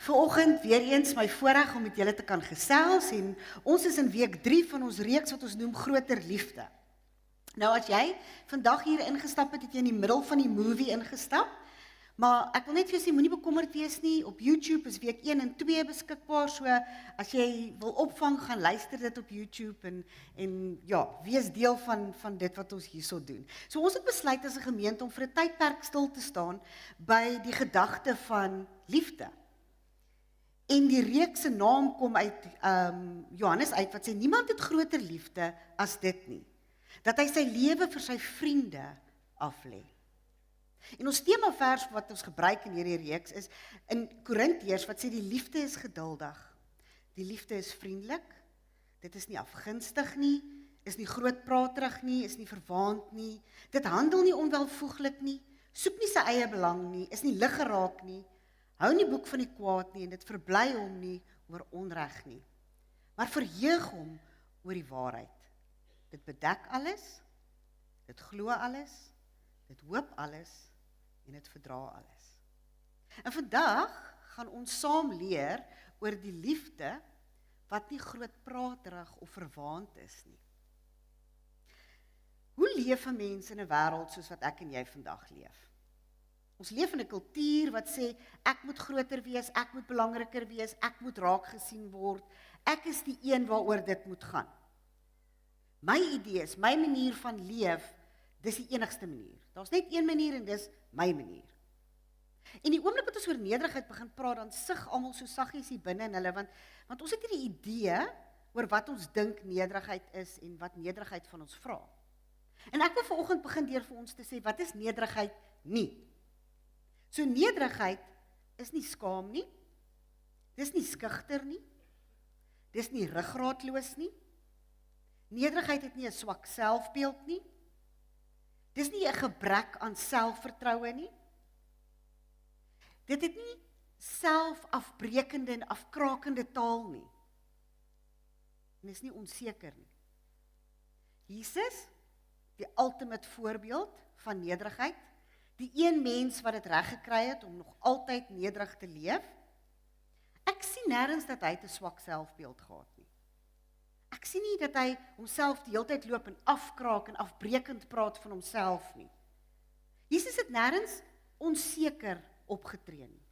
Vanoggend weer eens my voorreg om met julle te kan gesels en ons is in week 3 van ons reeks wat ons noem Groter Liefde. Nou as jy vandag hier ingestap het, het jy in die middel van die movie ingestap, maar ek wil net vir jou sê, moenie bekommerd wees nie, op YouTube is week 1 en 2 beskikbaar, so as jy wil opvang, gaan luister dit op YouTube en ja, wees deel van dit wat ons hierso doen. So ons het besluit as 'n gemeente om vir 'n tydperk stil te staan by die gedagte van liefde. En die reeks se naam kom uit Johannes uit wat sê niemand het groter liefde as dit nie. Dat hy sy lewe vir sy vriende aflê. En ons temavers wat ons gebruik in hierdie reeks is in Korintiërs wat sê die liefde is geduldig. Die liefde is vriendelik. Dit is nie afgunstig nie, is nie grootpraterig nie, is nie verwaand nie. Dit handel nie onwelvoeglik nie, soek nie sy eie belang nie, is nie liggeraak nie. Hou nie boek van die kwaad nie en dit verbly hom nie oor onreg nie. Maar verheug hom oor die waarheid. Dit bedek alles, dit glo alles, dit hoop alles en dit verdra alles. En vandag gaan ons saam leer oor die liefde wat nie grootpraterig of verwaand is nie. Hoe leef 'n mens in 'n wêreld soos wat ek en jy vandag leef? Ons leef in 'n kultuur wat sê, ek moet groter wees, ek moet belangriker wees, ek moet raak gesien word, ek is die een waaroor dit moet gaan. My idees, my manier van leef, dis die enigste manier. Daar's net een manier en dis my manier. En die oomblik wat ons oor nederigheid begin praat, dan sug almal so saggies hier binne in hulle, want ons het hierdie idee oor wat ons dink nederigheid is en wat nederigheid van ons vra. En ek wil vanoggend begin deur vir ons te sê, wat is nederigheid nie? So nederigheid is nie skaam nie, dis nie skugter nie, dis nie ruggraatloos nie, nederigheid het nie 'n swak selfbeeld nie, dis nie 'n gebrek aan selfvertroue nie, dit het nie selfafbrekende en afkrakende taal nie, en is nie onseker nie. Jesus, die ultimate voorbeeld van nederigheid, die een mens wat dit reg gekry het om nog altyd nederig te leef, ek sien nêrens dat hy 'n swak selfbeeld gehad nie. Ek sien nie dat hy homself die hele tyd loop en afkraak en afbrekend praat van homself nie. Jesus het nêrens onseker opgetree nie.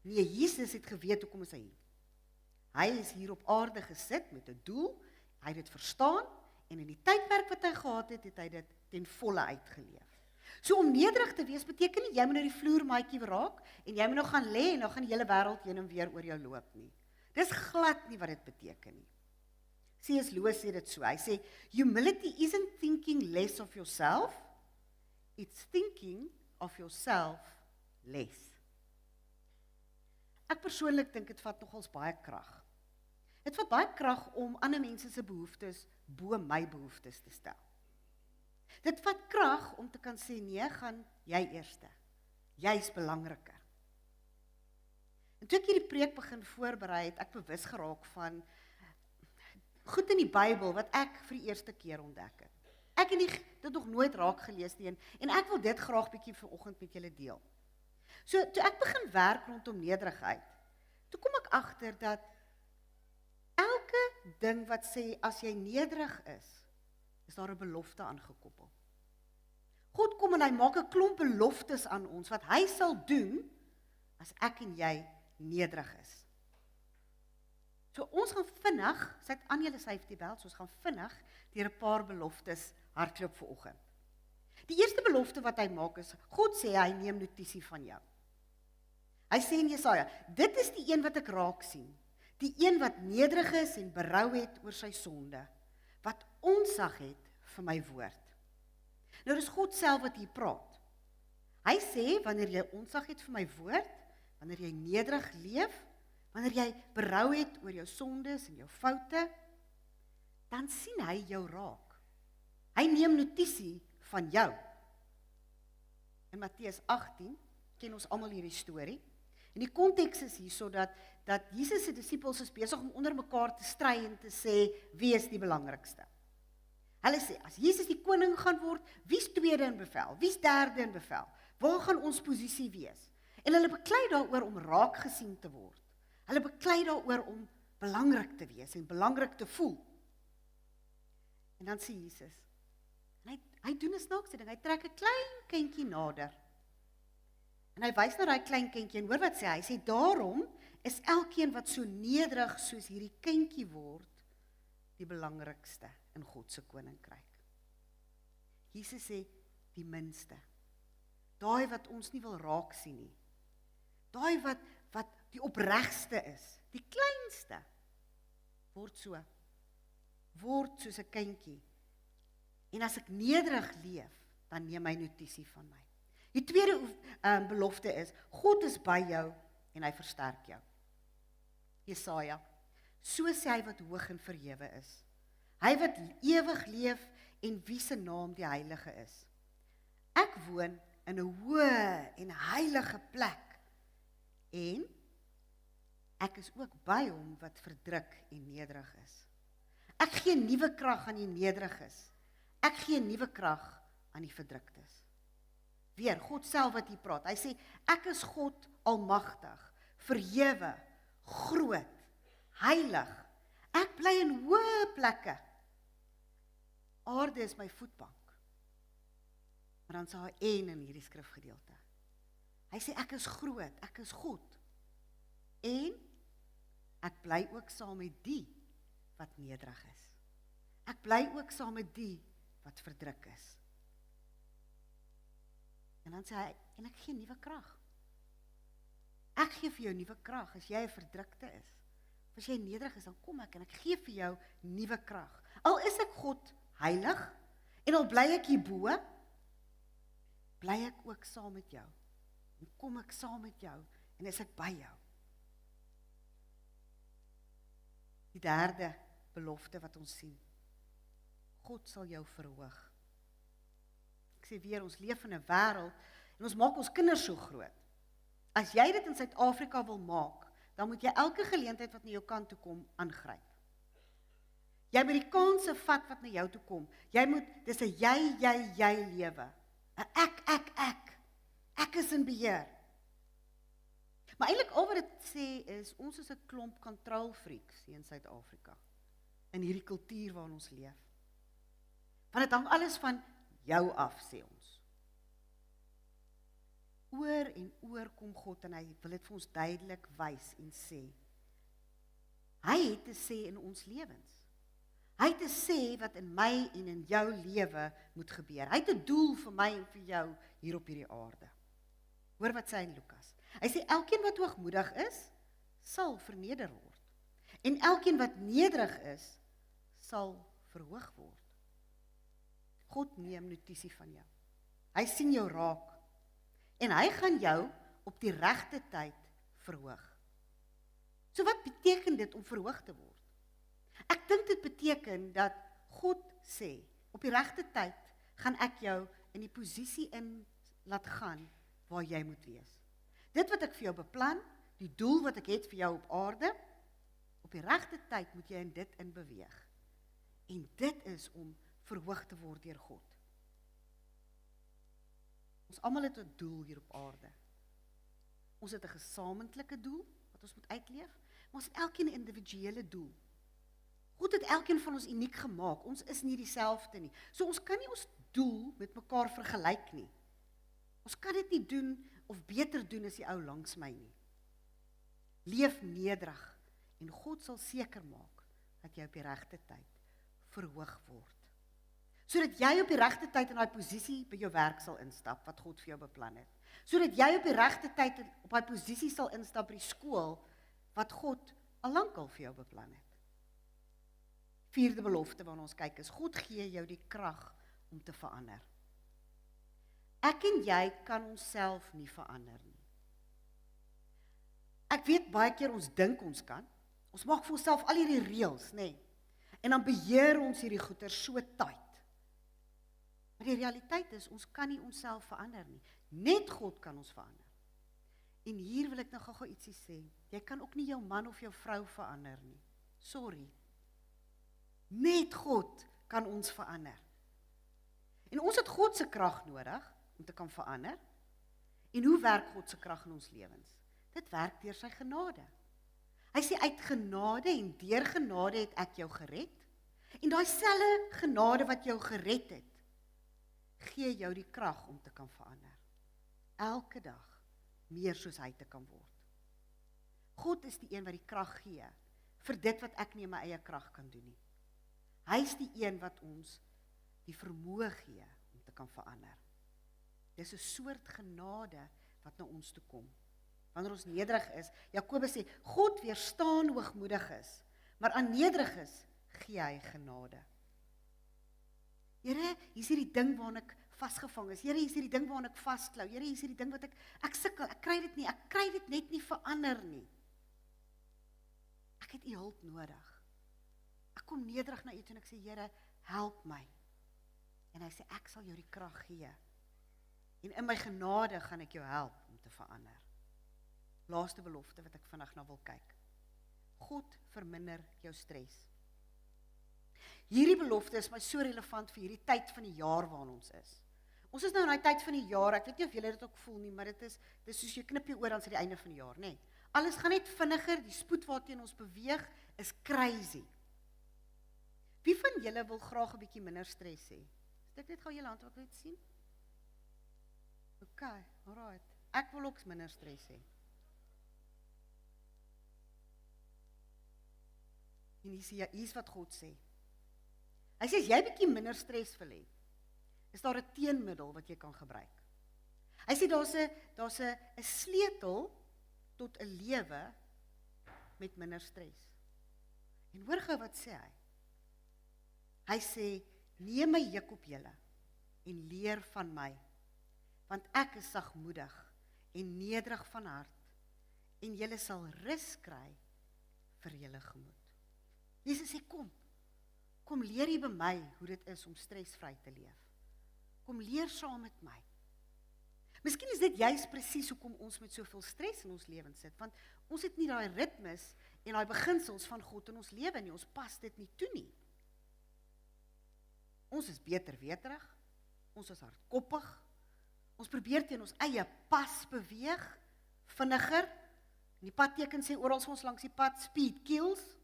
Nee, Jesus het geweet hoekom is hy hier. Hy is hier op aarde gesit met 'n doel, hy het dit verstaan en in die tydperk wat hy gehad het, het hy dit ten volle uitgeleef. So om nederig te wees beteken nie jy moet nou die vloermaatjie raak en jy moet nou gaan lê en nou gaan die hele wêreld heen en weer oor jou loop nie. Dis glad nie wat dit beteken nie. C.S. Lewis sê dit so, hy sê, humility isn't thinking less of yourself, it's thinking of yourself less. Ek persoonlik dink dit vat nogals baie krag. Dit vat baie krag om ander mense se behoeftes bo my behoeftes te stel. Dit vat krag om te kan sê, nee, gaan jy eerste. Jy's belangriker. En toe ek hierdie preek begin voorberei, het ek bewus geraak van goed in die Bybel wat ek vir die eerste keer ontdek het. Ek het dit nog nooit raak gelees nie en ek wil dit graag bietjie vanoggend met julle deel. So toe ek begin werk rondom nederigheid, toe kom ek agter dat elke ding wat sê as jy nederig is daar 'n belofte aangekoppel. God kom en hy maak 'n klomp beloftes aan ons wat hy sal doen as ek en jy nederig is. So ons gaan vinnig, sit aan julle safety belt, so ons gaan vinnig deur 'n paar beloftes hardloop vanoggend. Die eerste belofte wat hy maak is, God sê hy neem notisie van jou. Hy sê in Jesaja, dit is die een wat ek raak sien, die een wat nederig is en berou het oor sy sonde, wat onsag het vir my woord. Nou dis God self wat hier praat. Hy sê, wanneer jy onsag het vir my woord, wanneer jy nederig leef, wanneer jy berou het oor jou sondes en jou foute, dan sien hy jou raak. Hy neem notisie van jou. In Matteus 18 ken ons almal hierdie storie. En die konteks is hierso dat Jesus se disippels is besig om onder mekaar te stry en te sê wie is die belangrikste. Hulle sê, as Jesus die koning gaan word, wie's tweede in bevel? Wie's derde in bevel? Waar gaan ons posisie wees? En hulle beklei daaroor om raak gesien te word. Hulle beklei daaroor om belangrik te wees en belangrik te voel. En dan sê Jesus, en hy doen 'n snaakse ding, hy trek 'n klein kindjie nader. En hy wys na daai klein kindjie en hoor wat sê hy? Hy sê, daarom is elkeen wat so nederig soos hierdie kindjie word, die belangrikste in God se koninkryk. Jesus sê, die minste. Daai wat ons nie wil raak sien nie. Daai wat die opregste is, die kleinste, word soos 'n kindjie. En as ek nederig leef, dan neem hy notisie van my. Die tweede belofte is, God is by jou en hy versterk jou. Jesaja, so sê hy wat hoog en verhewe is. Hy wat ewig leef en wie se naam die heilige is. Ek woon in 'n hoë en heilige plek en ek is ook by hom wat verdruk en nederig is. Ek gee nuwe krag aan die nederiges. Ek gee nuwe krag aan die verdruktes. Weer, God self wat hier praat. Hy sê, ek is God almagtig, verhewe, groot, heilig. Ek bly in hoë plekke. Aarde is my voetbank. Maar dan sê hy in hierdie skrifgedeelte. Hy sê, ek is groot, ek is God. En ek bly ook saam met die wat nederig is. Ek bly ook saam met die wat verdruk is. En dan sê hy, en ek gee nuwe krag. Ek gee vir jou nuwe krag, as jy 'n verdrukte is. As jy nederig is, dan kom ek en ek gee vir jou nuwe krag. Al is ek God heilig, en al bly ek hierbo, bly ek ook saam met jou. En kom ek saam met jou, en is ek by jou. Die derde belofte wat ons sien. God sal jou verhoog. Ek sê weer, ons leef in 'n wêreld, en ons maak ons kinders so groot. As jy dit in Suid-Afrika wil maak, dan moet jy elke geleentheid wat na jou kant toe kom, aangryp. Jy moet die kanse vat wat na jou toe kom. Dis 'n jy lewe. 'n ek. Ek is in beheer. Maar eintlik al wat dit sê is, ons is 'n klomp control freaks hier in Suid-Afrika. In hierdie kultuur waarin ons leef. Want dit hang alles van jou af, sê ons. Oor en oor kom God en hy wil dit vir ons duidelik wys en sê. Hy het te sê in ons lewens. Hy het te sê wat in my en in jou lewe moet gebeur. Hy het 'n doel vir my en vir jou hier op hierdie aarde. Hoor wat sê hy in Lukas. Hy sê, elkeen wat hoogmoedig is, sal verneder word. En elkeen wat nederig is, sal verhoog word. God neem notisie van jou. Hy sien jou raak. En hy gaan jou op die regte tyd verhoog. So wat beteken dit om verhoog te word? Ek dink dit beteken dat God sê, op die regte tyd gaan ek jou in die posisie in laat gaan waar jy moet wees. Dit wat ek vir jou beplan, die doel wat ek het vir jou op aarde, op die regte tyd moet jy in dit in beweeg. En dit is om verhoog te word deur God. Ons almal het 'n doel hier op aarde. Ons het 'n gesamentlike doel wat ons moet uitleef, maar ons het elkeen 'n individuele doel. God het elkeen van ons uniek gemaak. Ons is nie dieselfde nie. So ons kan nie ons doel met mekaar vergelyk nie. Ons kan dit nie doen of beter doen as die ou langs my nie. Leef nederig en God sal seker maak dat jy op die regte tyd verhoog word. Sodat jy op die regte tyd in daai posisie by jou werk sal instap wat God vir jou beplan het. Sodat jy op die regte tyd op daai posisie sal instap by die skool wat God al lankal vir jou beplan het. Vierde belofte waarna ons kyk is, God gee jou die krag om te verander. Ek en jy kan onsself nie verander nie. Ek weet baie keer ons dink ons kan. Ons maak vir onsself al hierdie reëls, nê? En dan beheer ons hierdie goeie so tight. Maar die realiteit is, ons kan nie onsself verander nie. Net God kan ons verander. En hier wil ek nou gou ietsie sê. Jy kan ook nie jou man of jou vrou verander nie. Sorry. Net God kan ons verander. En ons het God se krag nodig om te kan verander. En hoe werk God se krag in ons lewens? Dit werk deur sy genade. Hy sê uit genade en deur genade het ek jou gered. En daai selfde genade wat jou gered het, gee jou die krag om te kan verander. Elke dag meer soos hy te kan word. God is die een wat die krag gee vir dit wat ek nie in my eie krag kan doen nie. Hy is die een wat ons die vermoë gee om te kan verander. Dis 'n soort genade wat na ons toe kom. Wanneer ons nederig is, Jakobus sê, God weerstaan hoogmoediges, maar aan nederiges gee hy genade. Here, hier is hierdie ding waarna ek vasgevang is. Here, hier is hierdie ding waarna ek vasklou. Here, hier is hierdie ding wat ek sukkel, ek kry dit net nie verander nie. Ek het u hulp nodig. Ek kom nederig na u toe en ek sê, Here, help my. En hy sê, ek sal jou die krag gee. En in my genade gaan ek jou help om te verander. Laaste belofte wat ek vandag na wil kyk. God verminder jou stres. Hierdie belofte is my so relevant vir hierdie tyd van die jaar waarin ons is. Ons is nou in die tyd van die jaar, ek weet nie of julle dit ook voel nie, maar dit is soos jy knip jy oor aan die einde van die jaar, nê? Alles gaan net vinniger, die spoed waarteen ons beweeg is crazy. Wie van julle wil graag 'n bietjie minder stres hê? Steek net gou julle hand op, wil jy dit sien? OK, alright. Ek wil ook minder stres hê. En hier is wat God sê. Hy sê, as jy bietjie minder stres wil hê, is daar 'n teenmiddel wat jy kan gebruik. Hy sê, daar's 'n sleutel tot 'n lewe met minder stres. En hoor gou wat sê hy. Hy sê, neem my juk op julle en leer van my, want ek is sagmoedig en nederig van hart, en julle sal rus kry vir julle gemoed. Jesus sê, kom leer hier by my hoe dit is om stresvry te leef. Kom leer saam met my. Miskien is dit juist presies hoekom ons met soveel stres in ons lewens sit, want ons het nie daai ritmes en daai beginsels van God in ons lewe nie, ons pas dit nie toe nie. Ons is beterweterig, ons is hardkoppig, ons probeer teen ons eie pas beweeg, vinniger, en die padteken sê oral ons langs die pad, speed kills,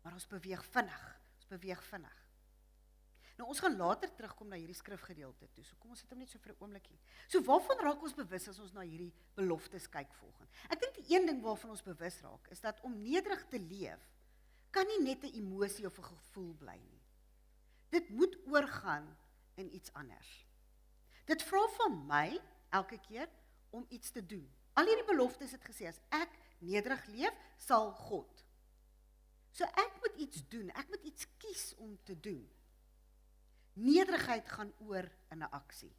maar ons beweeg vinnig. Nou ons gaan later terugkom na hierdie skrifgedeelte toe, so kom ons sit hom net so vir 'n oombliekie. So waarvan raak ons bewus as ons na hierdie beloftes kyk volgens? Ek dink die een ding waarvan ons bewus raak, is dat om nederig te leef, kan nie net 'n emosie of 'n gevoel bly nie. Dit moet oorgaan in iets anders. Dit vra van my, elke keer, om iets te doen. Al hierdie beloftes het gesê, as ek nederig leef, sal God. So ek moet iets doen, ek moet iets kies om te doen. Nederigheid gaan oor in 'n aksie.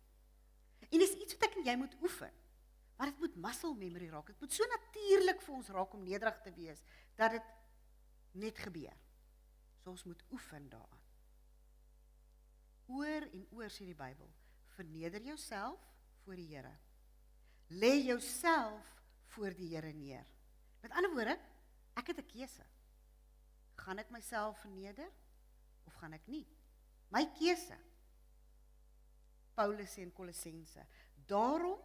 En dis iets wat ek en jy moet oefen. Maar dit moet muscle memory raak. Dit moet so natuurlik vir ons raak om nederig te wees, dat dit net gebeur. So ons moet oefen daaraan. Oor en oor sê die Bybel, verneder jouself voor die Here. Lê jouself voor die Here neer. Met ander woorde, ek het 'n keuse. Gaan ek myself verneder of gaan ek nie? My keuse. Paulus sê in Kolossense, daarom,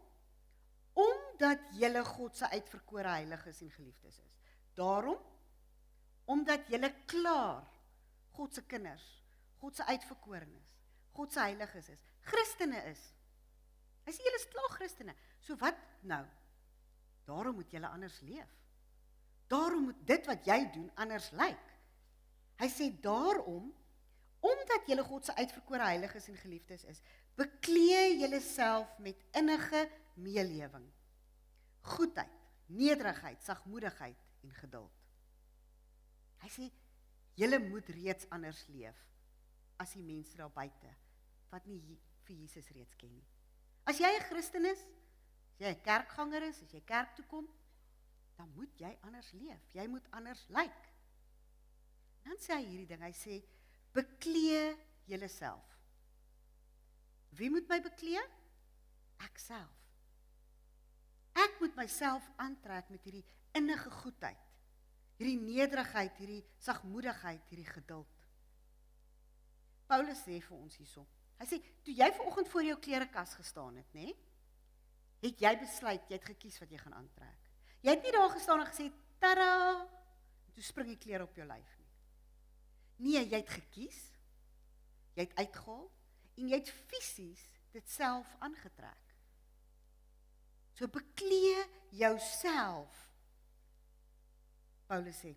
omdat julle God se uitverkore heiliges en geliefdes is. Daarom, omdat julle klaar God se kinders, God se uitverkorenes, God se heiliges is, Christene is. Hy sê julle is klaar Christene. So wat nou? Daarom moet julle anders leef. Daarom moet dit wat jy doen anders lyk. Hy sê daarom, omdat julle God se uitverkore heiliges en geliefdes is, beklee julle self met innige meelewing, goedheid, nederigheid, sagmoedigheid en geduld. Hy sê, julle moet reeds anders leef as die mense daar buite wat nie vir Jesus reeds ken nie. As jy 'n Christen is, as jy 'n kerkganger is, as jy kerk toe kom, dan moet jy anders leef. Jy moet anders lyk. Dan sê hy hierdie ding, hy sê, beklee julle self. Wie moet my beklee? Ek self. Ek moet myself aantrek met hierdie innige goedheid, hierdie nederigheid, hierdie sagmoedigheid, hierdie geduld. Paulus sê vir ons hierso, hy sê, toe jy vanoggend voor jou klerekas gestaan het, nê? het jy besluit, jy het gekies wat jy gaan aantrek. Jy het nie daar gestaan en gesê, tada, en toe spring die klere op jou lyf nie. Nee, jy het gekies, jy het uitgehaal, en jy het fisies dit self aangetrek. So beklee jouself. Paulus sê,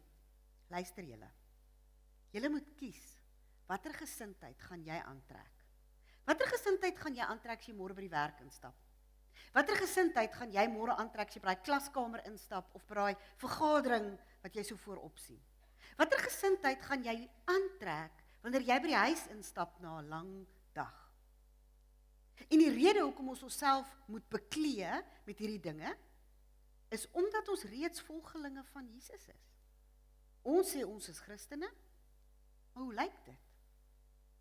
luister julle, julle moet kies, watter gesindheid gaan jy aantrek? Watter gesindheid gaan jy aantrek as jy môre by die werk instap? Watter gesindheid gaan jy môre aantrek as jy by die klaskamer instap of by die vergadering wat jy so voorop sien? Watter gesindheid gaan jy aantrek wanneer jy by die huis instap na 'n lang dag? En die rede hoekom ons onsself moet beklee met hierdie dinge, is omdat ons reeds volgelinge van Jesus is. Ons sê ons is Christene, maar hoe lyk dit?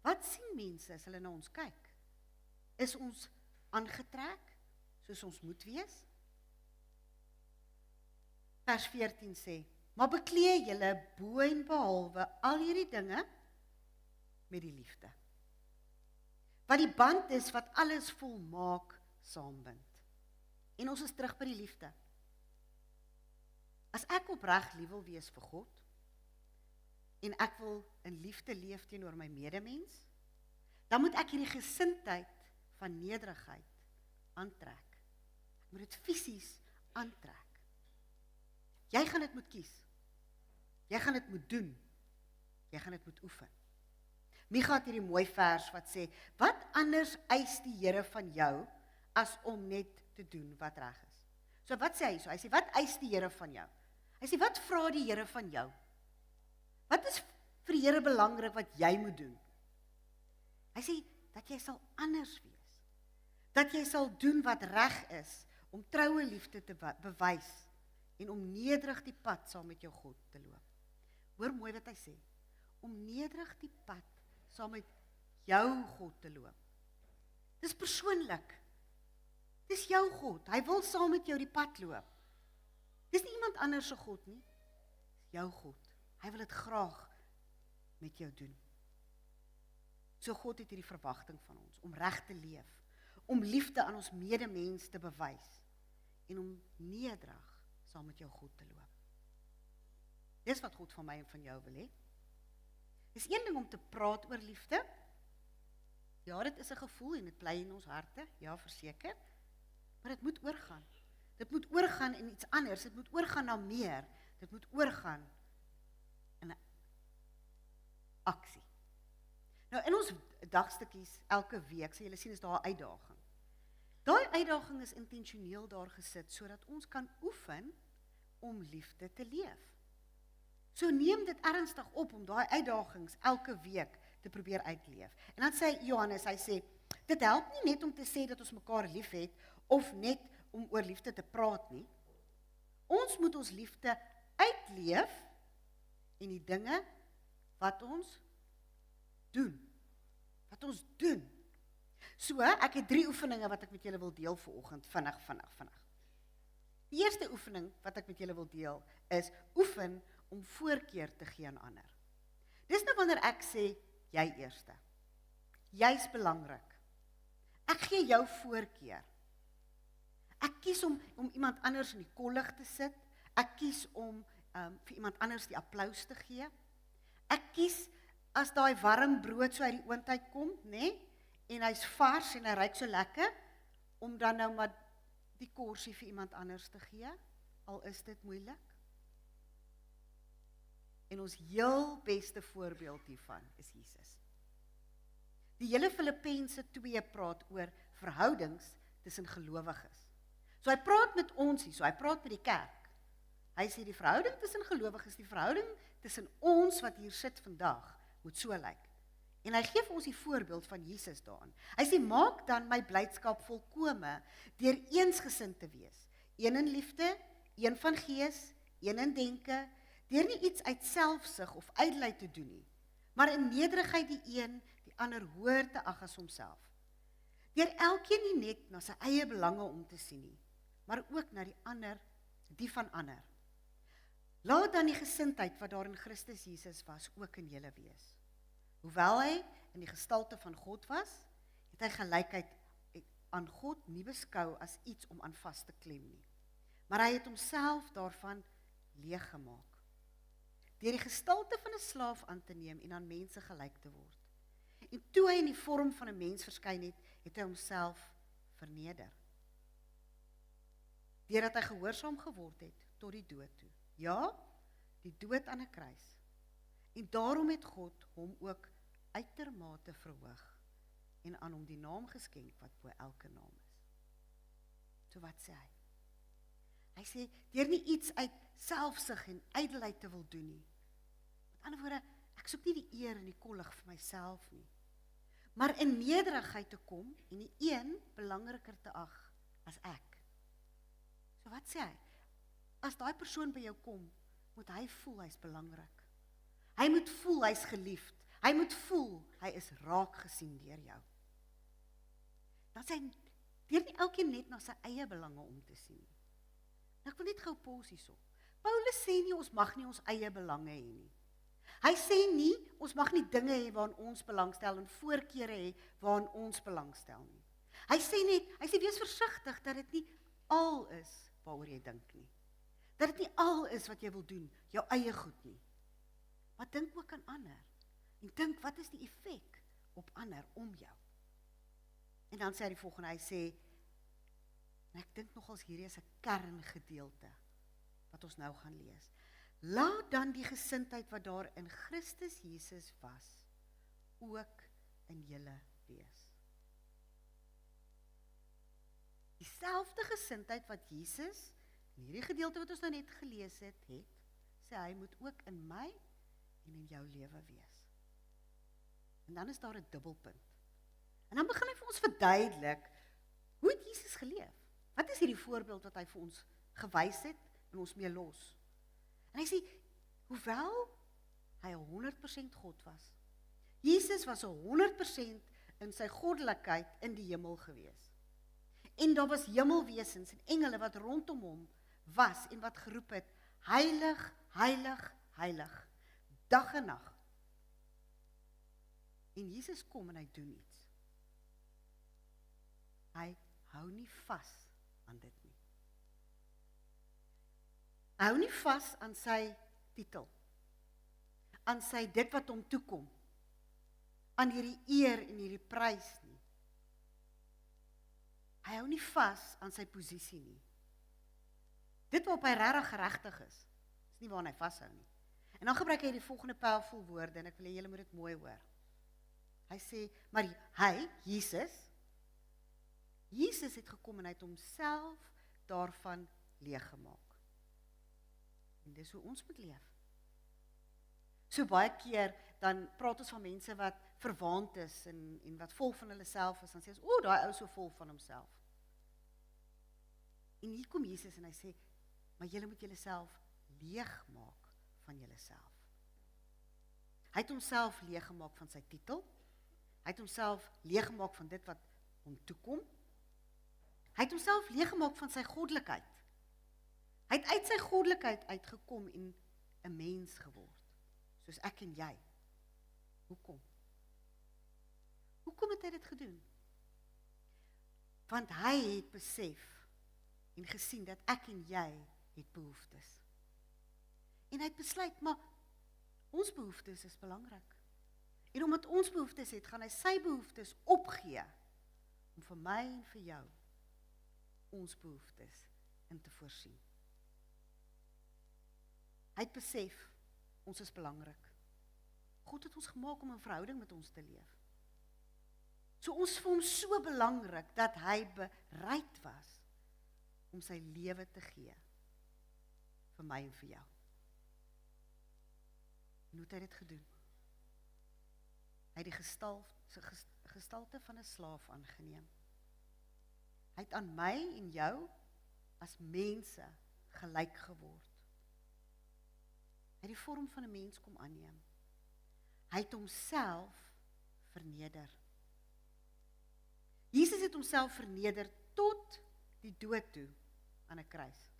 Wat sien mense as hulle na ons kyk? Is ons aangetrek, soos ons moet wees? Vers 14 sê, maar beklee julle bo en behalwe al hierdie dinge met die liefde. Wat die band is wat alles volmaak saambind. En ons is terug by die liefde. As ek opreg lief wil wees vir God, en ek wil in liefde leef teenoor my medemens, dan moet ek hierdie gesindheid van nederigheid aantrek. Ek moet dit fisies aantrek. Jy gaan dit moet kies. Jy gaan dit moet doen. Jy gaan dit moet oefen. Micha het hierdie mooi vers wat sê, wat anders eis die Here van jou, as om net te doen wat reg is? So wat sê hy so? Hy sê, wat eis die Here van jou? Hy sê, wat vra die Here van jou? Wat is vir die Here belangrik wat jy moet doen? Hy sê, dat jy sal anders wees. Dat jy sal doen wat reg is, om troue liefde te bewys, en om nederig die pad saam met jou God te loop. Hoor mooi wat hy sê, om nederig die pad saam met jou God te loop. Dis persoonlik. Dis jou God. Hy wil saam met jou die pad loop. Dis nie iemand anders se God nie. Dis jou God. Hy wil dit graag met jou doen. So God het hierdie verwagting van ons, om reg te leef, om liefde aan ons medemens te bewys, en om nederig saam met jou God te loop. Dis wat God van my en van jou wil hê. Dis een ding om te praat oor liefde. Ja, dit is 'n gevoel en dit bly in ons harte, ja, verseker. Maar dit moet oorgaan. Dit moet oorgaan in iets anders, dit moet oorgaan na meer. Dit moet oorgaan in 'n aksie. Nou, in ons dagstukkies elke week, so julle sien is daar 'n uitdaging. Daai uitdaging is intentioneel daar gesit, sodat ons kan oefen om liefde te leef. So neem dit ernstig op om daai uitdagings elke week te probeer uitleef. En dan sê Johannes, hy sê, dit help nie net om te sê dat ons mekaar lief het, of net om oor liefde te praat nie. Ons moet ons liefde uitleef en die dinge wat ons doen. Wat ons doen. So, ek het 3 oefeninge wat ek met julle wil deel vanoggend, vinnig. Die eerste oefening wat ek met julle wil deel is oefen om voorkeur te gee aan ander. Dis nou wanneer ek sê, jy eerste. Jy's belangrik. Ek gee jou voorkeur. Ek kies om iemand anders in die kollig te sit. Ek kies om vir iemand anders die applous te gee. Ek kies as daai warm brood so uit die oond uitkom, nê? En hy's vars en hy ruik so lekker, om dan nou maar die korsie vir iemand anders te gee, al is dit moeilik. En ons heel beste voorbeeld hiervan is Jesus. Die hele Filippense 2 praat oor verhoudings tussen gelowiges. So hy praat met ons hier, so hy praat met die kerk. Hy sê die verhouding tussen gelowiges, die verhouding tussen ons wat hier sit vandag, moet so lyk. En hy gee vir ons die voorbeeld van Jesus daarin. Hy sê, maak dan my blydskap volkome, deur eensgesind te wees. Een in liefde, een van gees, een in denke, deur nie iets uit selfsug of yddelheid te doen nie, maar in nederigheid die een, die ander hoër te ag as homself. Deur elkeen nie net na sy eie belange om te sien nie, maar ook na die van ander. Laat dan die gesindheid wat daar in Christus Jesus was, ook in julle wees. Hoewel hy in die gestalte van God was, het hy gelykheid aan God nie beskou as iets om aan vas te klem nie. Maar hy het homself daarvan leeggemaak. Deur die gestalte van 'n slaaf aan te neem en aan mense gelyk te word. En toe hy in die vorm van 'n mens verskyn het, het hy homself verneder. Deurdat hy gehoorsaam geword het tot die dood toe. Ja, die dood aan 'n kruis. En daarom het God hom ook uitermate verhoog en aan hom die naam geskenk wat bo elke naam is. So wat sê hy? Hy sê, deur nie iets uit selfsug en ydelheid te wil doen nie. Met ander woorde, ek soek nie die eer en die kollig vir myself nie. Maar in nederigheid te kom en die een belangriker te ag as ek. So wat sê hy? As daai persoon by jou kom, moet hy voel hy's belangrik. Hy moet voel hy's geliefd. Hy moet voel hy is raak gesien deur jou. Dan sê hy, deur nie elkeen net na sy eie belange om te sien. Nou, ek wil net gou pause hierso. Paulus sê nie, ons mag nie ons eie belange hê nie. Hy sê nie, ons mag nie dinge hê waaraan ons belangstel en voorkeure hê waaraan ons belangstel nie. Hy sê wees versigtig dat dit nie al is waaroor jy dink nie. Dat dit nie al is wat jy wil doen, jou eie goed nie. Maar dink ook aan ander. En dink, wat is die effek op ander om jou? En dan sê hy die volgende, hy sê, en ek dink nogals hierdie is 'n kerngedeelte wat ons nou gaan lees. Laat dan die gesindheid wat daar in Christus Jesus was, ook in julle wees. Dieselfde gesindheid wat Jesus, in hierdie gedeelte wat ons nou net gelees het, sê hy moet ook in my en in jou lewe wees. En dan is daar 'n dubbelpunt. En dan begin hy vir ons verduidelik, hoe het Jesus geleef? Wat is hierdie voorbeeld wat hy vir ons gewys het en ons mee los? En hy sê, hoewel hy 100% God was, Jesus was 100% in sy goddelikheid in die hemel gewees. En daar was hemelwesens en engele wat rondom hom was en wat geroep het, heilig, heilig, heilig, dag en nag. En Jesus kom en hy doen iets. Hy hou nie vas aan dit nie. Hy hou nie vas aan sy titel, aan sy dit wat hom toekom, aan hierdie eer en hierdie prys nie. Hy hou nie vas aan sy posisie nie. Dit waarop hy regtig geregtig is nie waaraan hy vashou nie. En dan gebruik hy die volgende powerful woorde, en ek wil hê julle moet dit mooi hoor. Hy sê, maar hy, Jesus het gekom en hy het homself daarvan leeggemaak. En dis hoe ons moet leef. So baie keer, dan praat ons van mense wat verwaand is en wat vol van hulle self is, dan sê ons, daai ou so vol van homself. En hier kom Jesus en hy sê, maar julle moet julle self leegmaak van julle self. Hy het homself leeggemaak van sy titel, hy het homself leeggemaak van dit wat hom toekom, hy het homself leeggemaak van sy goddelikheid. Hy het uit sy goddelikheid uitgekom en 'n mens geword, soos ek en jy. Hoekom? Hoekom het hy dit gedoen? Want hy het besef en gesien dat ek en jy het behoeftes. En hy het besluit, maar ons behoeftes is belangrik. En omdat ons behoeftes het, gaan hy sy behoeftes opgee om vir my en vir jou ons behoeftes in te voorsien. Hy het besef, ons is belangrik. God het ons gemaak om 'n verhouding met ons te leef. So ons is vir hom so belangrik, dat hy bereid was om sy lewe te gee vir my en vir jou. En hoe het hy dit gedoen? Hy het die gestalte van 'n slaaf aangeneem. Hy het aan my en jou as mense gelyk geword. Hy het die vorm van 'n mens kom aanneem. Hy het homself verneder. Jesus het homself verneder tot die dood toe aan 'n kruis.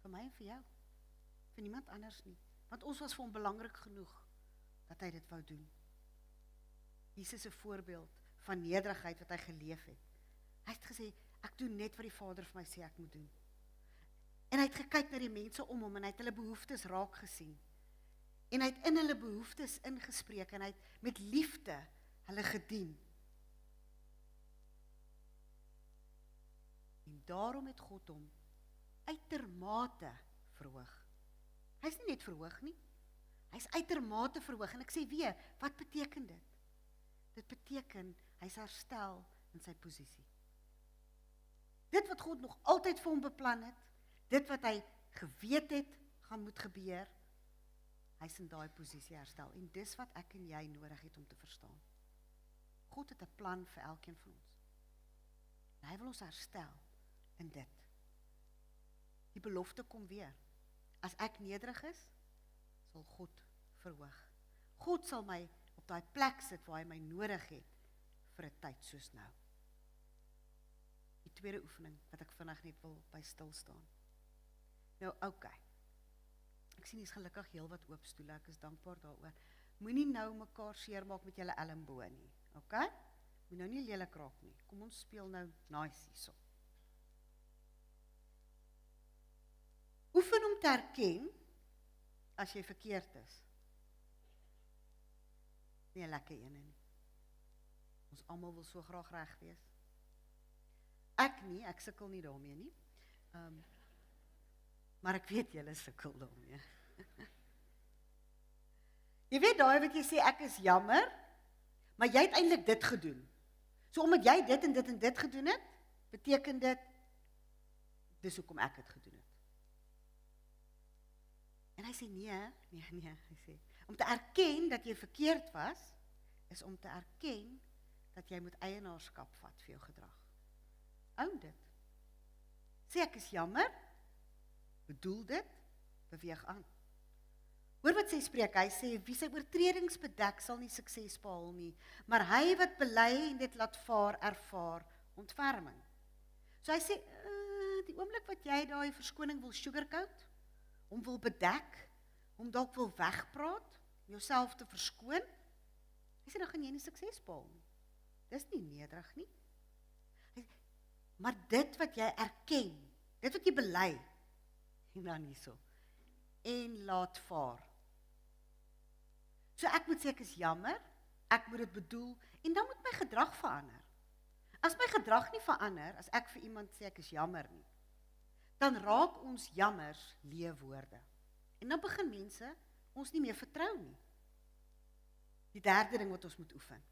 Vir my en vir jou. Vir niemand anders nie. Want ons was vir hom belangrik genoeg dat hy dit wou doen. Jesus is 'n voorbeeld van nederigheid wat hy geleef het. Hy het gesê, ek doen net wat die Vader vir my sê ek moet doen. En hy het gekyk na die mense om hom, en hy het hulle behoeftes raak gesien. En hy het in hulle behoeftes ingespreek, en hy het met liefde hulle gedien. En daarom het God hom uitermate verhoog. Hy is nie net verhoog nie, hy is uitermate verhoog. En ek sê weer, wat beteken dit? Dit beteken, hy is herstel in sy posisie. Dit wat God nog altyd vir hom beplan het, dit wat hy geweet het, gaan moet gebeur, hy is in daai posisie herstel. En dis wat ek en jy nodig het om te verstaan. God het 'n plan vir elkeen van ons. En hy wil ons herstel in dit. Die belofte kom weer. As ek nederig is, sal God verhoog. God sal my op daai plek sit waar hy my nodig het vir 'n tyd soos nou. Die tweede oefening wat ek vinnig net wil by stil staan. Nou, okay. Ek sien, is gelukkig heel wat oop stoele, ek is dankbaar daaroor. Moenie nou mekaar seermaak met julle elmboë nie, okay? Moet nou nie lelik raak nie. Kom ons speel nou nice hierso. Oefen om te erken as jy verkeerd is. Nie 'n lekker ene nie. Ons almal wil so graag reg wees. Ek nie, ek sukkel nie daarmee nie. Maar ek weet julle sukkel daarmee. Jy weet daai wat jy sê, ek is jammer, maar jy het eintlik dit gedoen. So omdat jy dit en dit en dit gedoen het, beteken dit, dis hoekom ek het gedoen het. En hy sê, nee, hy sê, om te erken dat jy verkeerd was, is om te erken dat jy moet eienaarskap vat vir jou gedrag. Own dit. Sê ek is jammer, bedoel dit, beweeg aan. Hoor wat sê Spreuk, hy sê, wie sy oortredings bedek sal nie sukses behaal nie, maar hy wat bely en dit laat vaar, ervaar ontferming. So hy sê, die oomblik wat jy daai verskoning wil sugarcoat, hom wil bedek, hom dalk wil wegpraat, jouself te verskoon, hy sê, dan gaan jy nie sukses behaal nie. Dis nie nederig nie. Maar dit wat jy erken, dit wat jy bely, en dan hierso, en laat vaar. So ek moet sê, ek is jammer, ek moet dit bedoel, en dan moet my gedrag verander. As my gedrag nie verander, as ek vir iemand sê ek is jammer nie, dan raak ons jammers leefwoorde. En dan begin mense ons nie meer vertrou nie. Die derde ding wat ons moet oefen.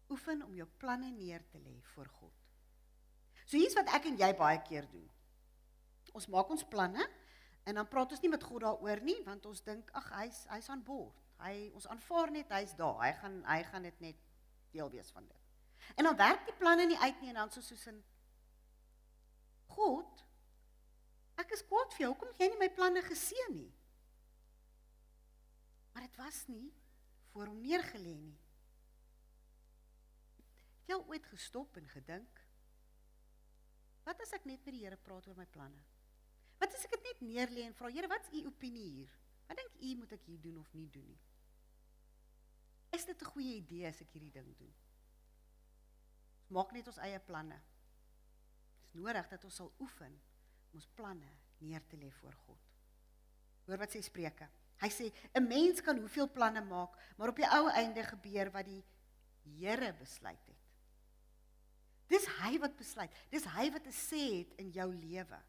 Oefen om jou planne neer te lê voor God. So hier's wat ek en jy baie keer doen. Ons maak ons planne, en dan praat ons nie met God daaroor nie, want ons dink, ag, hy's aan boord. Ons aanvaar net, hy's daar, hy gaan dit net deel wees van dit. En dan werk die planne nie uit nie, en dan soos in, God, ek is kwaad vir jou, hoekom het jy nie my planne geseën nie? Maar dit was nie voor hom neergelê nie. Het jy al ooit gestop en gedink, wat as ek net met die Here praat oor my planne? Wat as ek dit net neerlê en vra, Here, wat is u opinie hier? Wat dink u moet ek hier doen of nie doen nie? Is dit 'n goeie idee as ek hierdie ding doen? Ons maak net ons eie planne. Het is nodig dat ons sal oefen om ons planne neer te lê voor God. Hoor wat sê Spreuke. Hy sê, 'n mens kan hoeveel planne maak, maar op die ou einde gebeur wat die Here besluit het. Dis hy wat besluit, dis hy wat 'n sê het in jou lewe.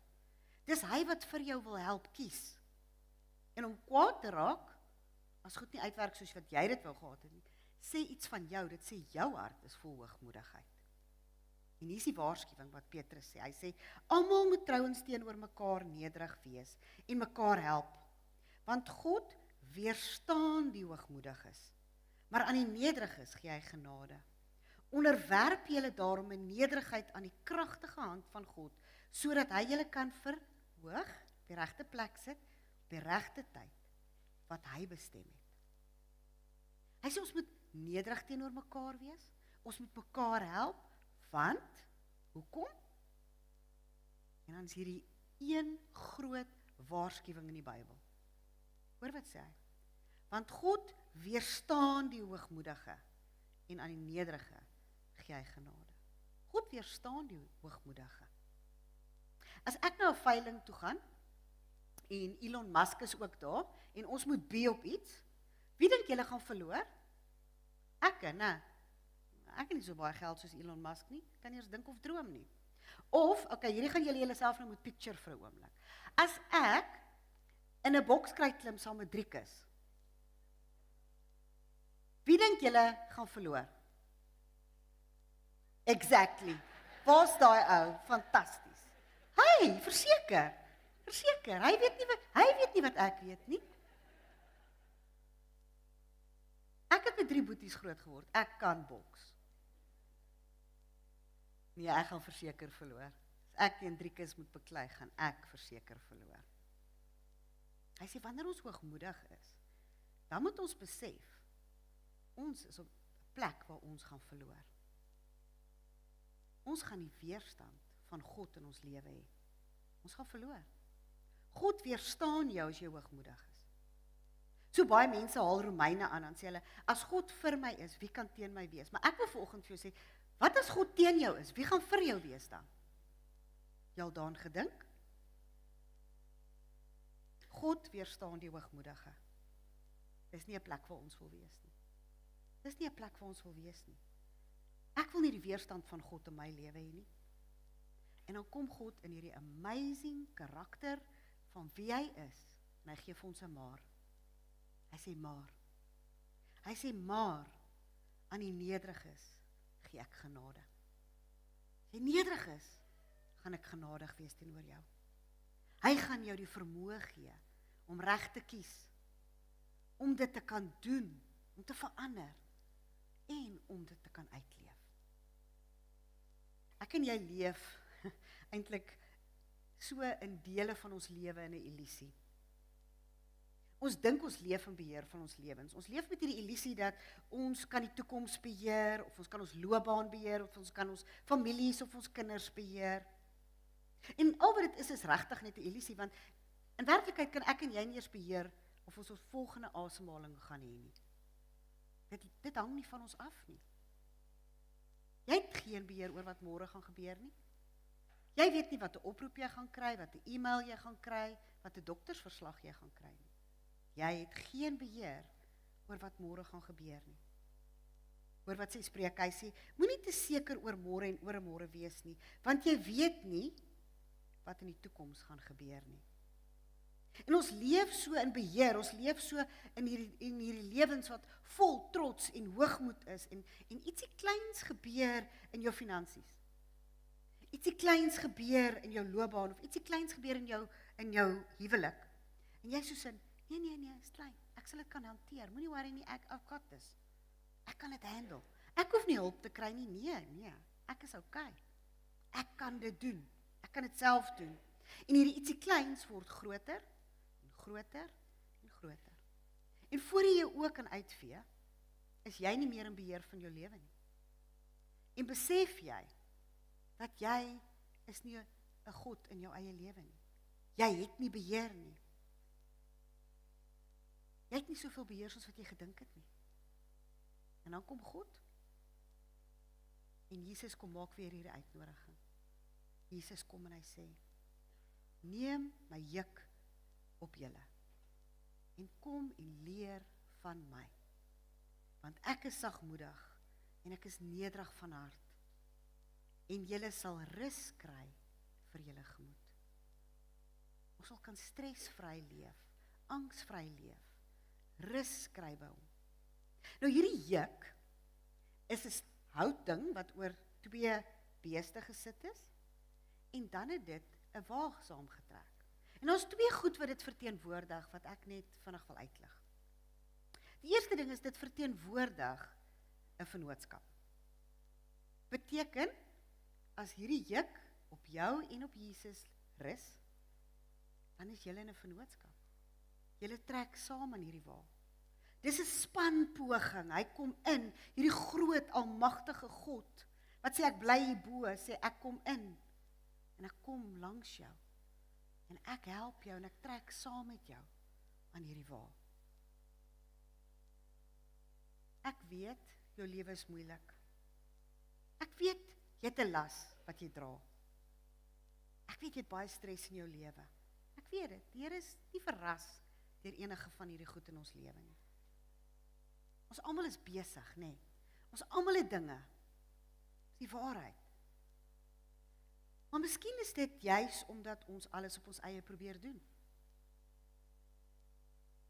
Dis hy wat vir jou wil help kies. En om kwaad te raak, as goed nie uitwerk soos wat jy dit wou gehad het nie, sê iets van jou, dit sê jou hart is vol hoogmoedigheid. En hier is die waarskuwing wat Petrus sê, hy sê, almal moet trouens teenoor mekaar nederig wees en mekaar help, want God weerstaan die hoogmoediges, maar aan die nederiges gee hy genade. Onderwerp julle daarom in nederigheid aan die kragtige hand van God, sodat hy julle kan verhoog, op die regte plek sit, op die regte tyd, wat hy bestem het. Hy sê ons moet nederig teenoor mekaar wees, ons moet mekaar help, want, hoekom? En dan is hierdie een groot waarskuwing in die Bybel. Hoor wat sê hy? Want God weerstaan die hoogmoedige en aan die nederige gee hy genade. God weerstaan die hoogmoedige. As ek nou 'n veiling toe gaan, en Elon Musk is ook daar, en ons moet bee op iets, wie dink julle gaan verloor? Ek het nie so baie geld soos Elon Musk nie, kan nie eens dink of droom nie. Of, hierdie gaan julle julleself nou moet picture vir 'n oomblik. As ek in 'n bokskruit klim saam met Driekus, wie dink julle gaan verloor? Exactly. Waar's daai ou? Fantasties. Hy, verseker. Hy weet nie wat ek weet nie. Ek het met 3 boeties groot geword. Ek kan boks. Nee, ek gaan verseker verloor. As ek teen Driekus moet beklei, gaan ek verseker verloor. Hy sê, wanneer ons hoogmoedig is, dan moet ons besef, ons is op 'n plek waar ons gaan verloor. Ons gaan die weerstand van God in ons lewe hê. Ons gaan verloor. God weerstaan jou as jy hoogmoedig is. So baie mense haal Romeine aan, dan sê hulle, as God vir my is, wie kan teen my wees? Maar ek wil vanoggend vir jou sê, wat as God teen jou is? Wie gaan vir jou wees dan? Jy al daaraan gedink? God weerstaan die hoogmoedige. Dis nie 'n plek waar ons wil wees nie. Dis nie 'n plek waar ons wil wees nie. Ek wil nie die weerstand van God in my lewe hê nie. En dan kom God in hierdie amazing karakter van wie hy is, en hy gee vir ons 'n maar. Hy sê maar, aan die nederiges gee ek genade. As jy nederig is, gaan ek genadig wees teenoor jou. Hy gaan jou die vermoë gee, om reg te kies, om dit te kan doen, om te verander, en om dit te kan uitleef. Ek en jy leef eintlik so in dele van ons lewe in 'n illusie. Ons dink ons leef in beheer van ons lewens. Ons leef met hierdie illusie dat ons kan die toekoms beheer, of ons kan ons loopbaan beheer, of ons kan ons families of ons kinders beheer. En al wat dit is regtig net 'n illusie, want in werklikheid kan ek en jy nie eens beheer of ons volgende asemhaling gaan hê nie. Dit hang nie van ons af nie. Jy het geen beheer oor wat môre gaan gebeur nie. Jy weet nie wat 'n oproep jy gaan kry, wat 'n e-mail jy gaan kry, wat 'n doktersverslag jy gaan kry nie. Jy het geen beheer oor wat môre gaan gebeur nie. Hoor wat sê Spreuk, hy sê, moenie te seker oor môre en oor 'n môre wees nie, want jy weet nie wat in die toekoms gaan gebeur nie. En ons leef so in beheer, ons leef so in hierdie lewens wat vol trots en hoogmoed is, en ietsie kleins gebeur in jou finansies. Ietsie kleins gebeur in jou loopbaan, of ietsie kleins gebeur in jou huwelik. En jy soos in, nee, is klein, ek sal dit kan hanteer, moenie worry nie, ek got this. Ek kan dit handle. Ek hoef nie hulp te kry nie, nee, ek is okay. Ek kan dit doen, ek kan dit self doen. En hierdie ietsie kleins word groter, en groter, en groter. En voor jy jou oë kan uitvee, is jy nie meer in beheer van jou lewe nie. En besef jy, dat jy is nie 'n God in jou eie lewe nie. Jy het nie beheer nie. Jy het nie soveel beheer soos wat jy gedink het nie. En dan kom God, en Jesus kom maak weer hierdie uitnodiging. Jesus kom en hy sê, neem my juk op julle, en kom en leer van my, want ek is sagmoedig, en ek is nederig van hart, en julle sal rus kry vir julle gemoed. Ons sal kan stresvry leef, angsvry leef, rus kry by hom. Nou hierdie juk is 'n houtding wat oor 2 beeste gesit is, en dan het dit 'n waag saamgetrek. En ons 2 goed wat dit verteenwoordig, wat ek net vinnig wil uitlig. Die eerste ding is, dit verteenwoordig 'n vennootskap. Beteken, as hierdie juk op jou en op Jesus rus, dan is julle in 'n vennootskap. Julle trek saam in hierdie wa. Dis 'n spanpoging. Hy kom in, hierdie groot almagtige God, wat sê ek bly hierbo, sê ek kom in, en ek kom langs jou, en ek help jou, en ek trek saam met jou aan hierdie wa. Ek weet, jou lewe is moeilik. Ek weet, Jy het 'n las wat jy dra. Ek weet jy het baie stres in jou lewe. Ek weet dit. Die Here is nie verras deur enige van hierdie goed in ons lewe nie. Ons almal is besig, nê? Ons almal het dinge. Dis die waarheid. Maar miskien is dit juis omdat ons alles op ons eie probeer doen.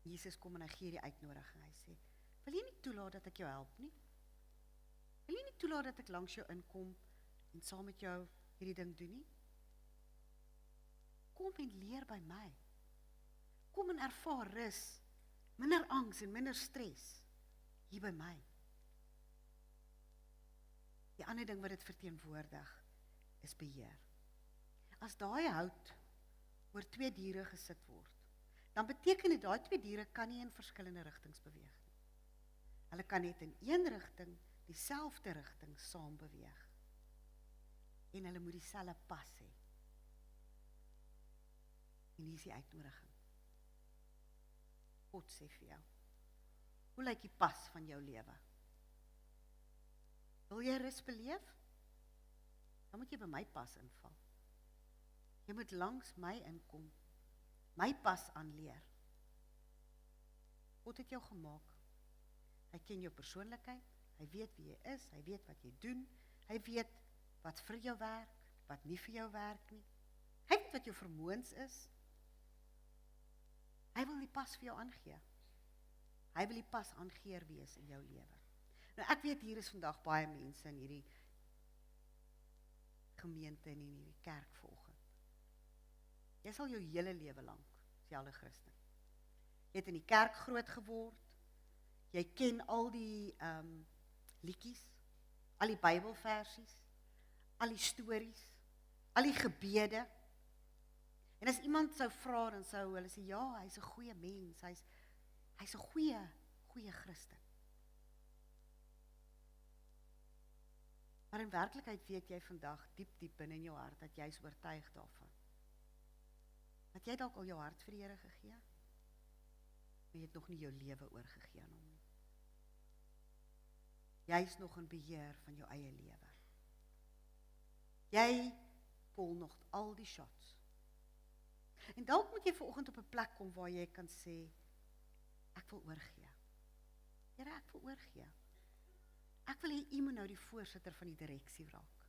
Jesus kom en hy gee die uitnodiging. Hy sê, wil jy nie toelaat dat ek jou help nie? Wil jy nie toelaat dat ek langs jou inkom en saam met jou hierdie ding doen nie? Kom en leer by my. Kom en ervaar rus, minder angs en minder stres hier by my. Die ander ding wat dit verteenwoordig is beheer. As daai hout oor 2 diere gesit word, dan beteken dit daai 2 diere kan nie in verskillende rigtings beweeg nie. Hulle kan net in een rigting, dieselfde rigting saam beweeg. En hulle moet dieselfde pas hê. En hier is die uitnodiging. God sê vir jou, hoe lyk die pas van jou lewe? Wil jy rus beleef? Dan moet jy by my pas inval. Jy moet langs my inkom, my pas aanleer. God het jou gemaak. Hy ken jou persoonlikheid, hy weet wie jy is, hy weet wat jy doen, hy weet wat vir jou werk, wat nie vir jou werk nie. Hy weet wat jou vermoëns is. Hy wil die pas vir jou aangee. Hy wil die pas aangeer wees in jou lewe. Nou ek weet hier is vandag baie mense in hierdie gemeente en in hierdie kerk vanoggend. Jy sal jou hele lewe lank, as jy al 'n Christen. Jy het in die kerk groot geword, jy ken al die liedjies, al die Bybelversies, al die stories, al die gebede. En as iemand sou vra, dan sou hulle sê, ja, hy's 'n goeie mens, hy's 'n goeie Christen. Maar in werklikheid weet jy vandag, diep binne in jou hart, dat jy is oortuig daarvan. Dat jy dalk al jou hart vir die Here gegee, maar jy het nog nie jou lewe oorgegee aan hom nie. Jy is nog in beheer van jou eie lewe. Jy pol nog al die shots. En dalk moet jy vanoggend op 'n plek kom waar jy kan sê, ek wil oorgee. Here, ek wil oorgee. Ek wil hê u moet nou die voorsitter van die direksie raak.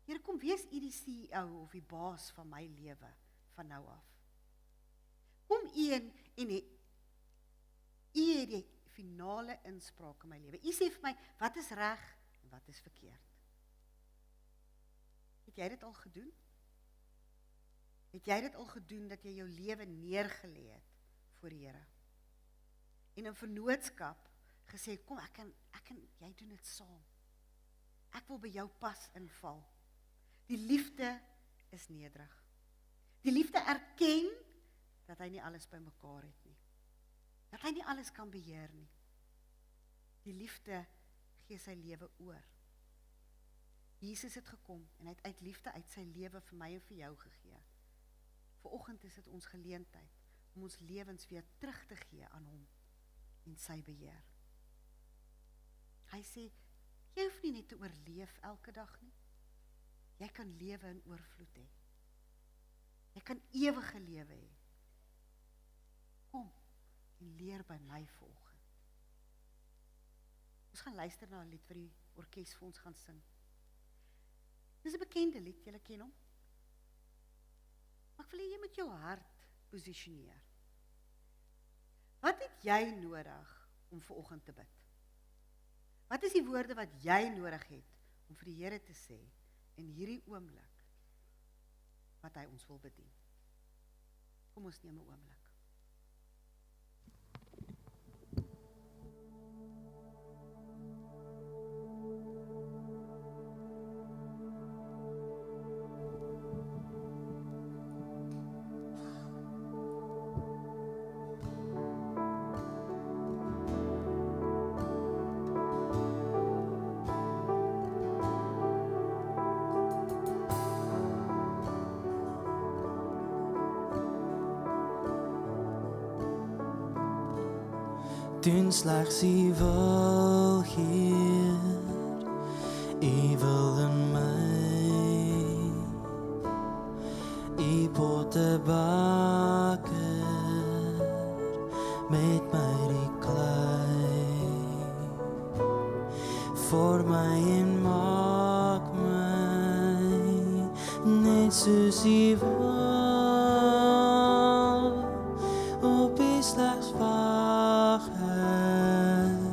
Here, kom wees u die CEO of die baas van my lewe van nou af. Kom u en u het die finale inspraak in my lewe. U sê vir my, wat is reg en wat is verkeerd. Het jy dit al gedoen? Het jy dit al gedoen dat jy jou lewe neergelê het voor die Here? En in vennootskap gesê, kom ek kan, jy doen dit saam. Ek wil by jou pas inval. Die liefde is nederig. Die liefde erken dat hy nie alles by mekaar het nie. Dat hy nie alles kan beheer nie. Die liefde gee sy lewe oor. Jesus het gekom en hy het uit liefde uit sy lewe vir my en vir jou gegee. Vanoggend is dit ons geleentheid om ons lewens weer terug te gee aan hom en sy beheer. Hy sê, jy hoef nie net te oorleef elke dag nie. Jy kan lewe in oorvloed hê. Jy kan ewige lewe hê. Kom en leer by my vanoggend. Ons gaan luister na 'n lied wat die orkes vir ons gaan sing. Dis 'n bekende lied, julle ken hom. Maar ek wil hê jy moet jou hart posisioneer. Wat het jy nodig om vanoggend te bid? Wat is die woorde wat jy nodig het om vir die Here te sê in hierdie oomblik wat hy ons wil bedien? Kom ons neem 'n oomblik. Doen slegs u wil, Heer, u wil in my potte bakker met my die klei vir my en maak my net soos U wil. Op U slegs wag ek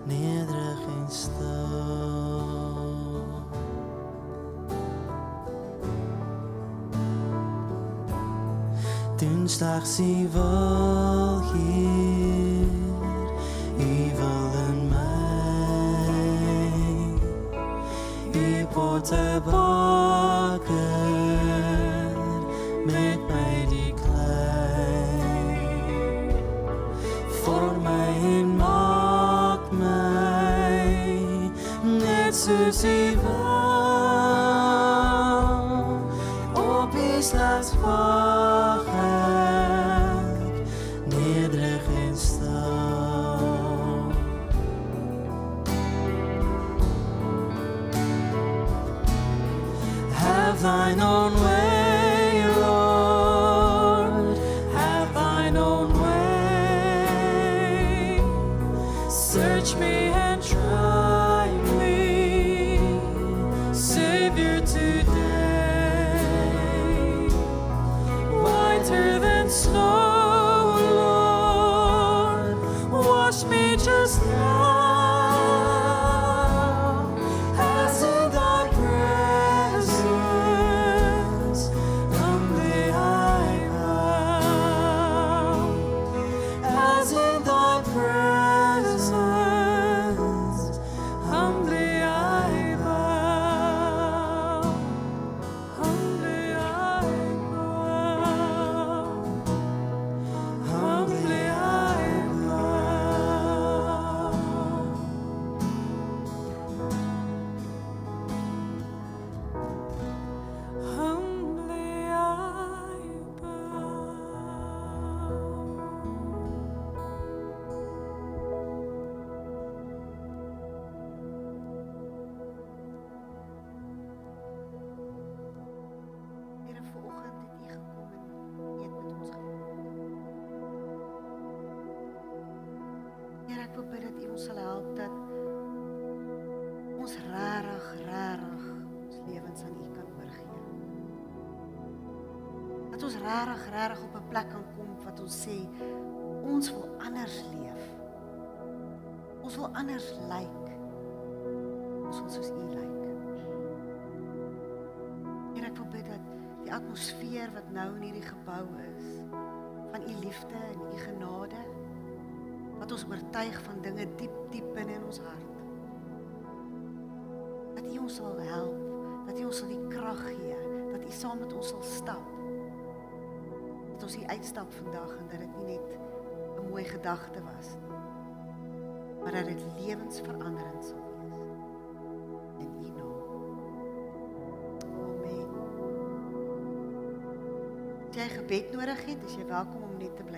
nederig en stil. Doen slegs U wil hier, U wil in my. U potte bakker met my die klei vir my en maak my net soos U wil. Op U slegs wag ek nederig en stil. Have Thine own way, Lord, have Thine own way. Search me and try me, Savior, today. Whiter than snow, Lord, wash me just now, as in Thy presence, humbly I bow, as in Thy presence, humbly I bow, humbly I bow, humbly I bow. Humbly I bow. Here, vanoggend het U gekom en eet met ons geword. Here, ek wil bid dat U ons sal help dat ons rarig ons lewens aan U kan oorgee. Dat ons rarig op 'n plek kan kom wat ons sê, ons wil anders leef. Ons wil anders lyk. Ons wil soos U lyk. Here, ek wil bid dat die atmosfeer wat nou in hierdie gebou is, van U liefde en U genade, wat ons oortuig van dinge diep binne in ons hart. Dat U ons sal help, dat U ons sal die krag gee, dat U saam met ons sal stap. Dat ons hier uitstap vandag en dat dit nie net 'n mooi gedagte was nie, maar dat dit lewensveranderend sal wees. In U naam. Amen. As jy gebed nodig het, is jy welkom om net te bly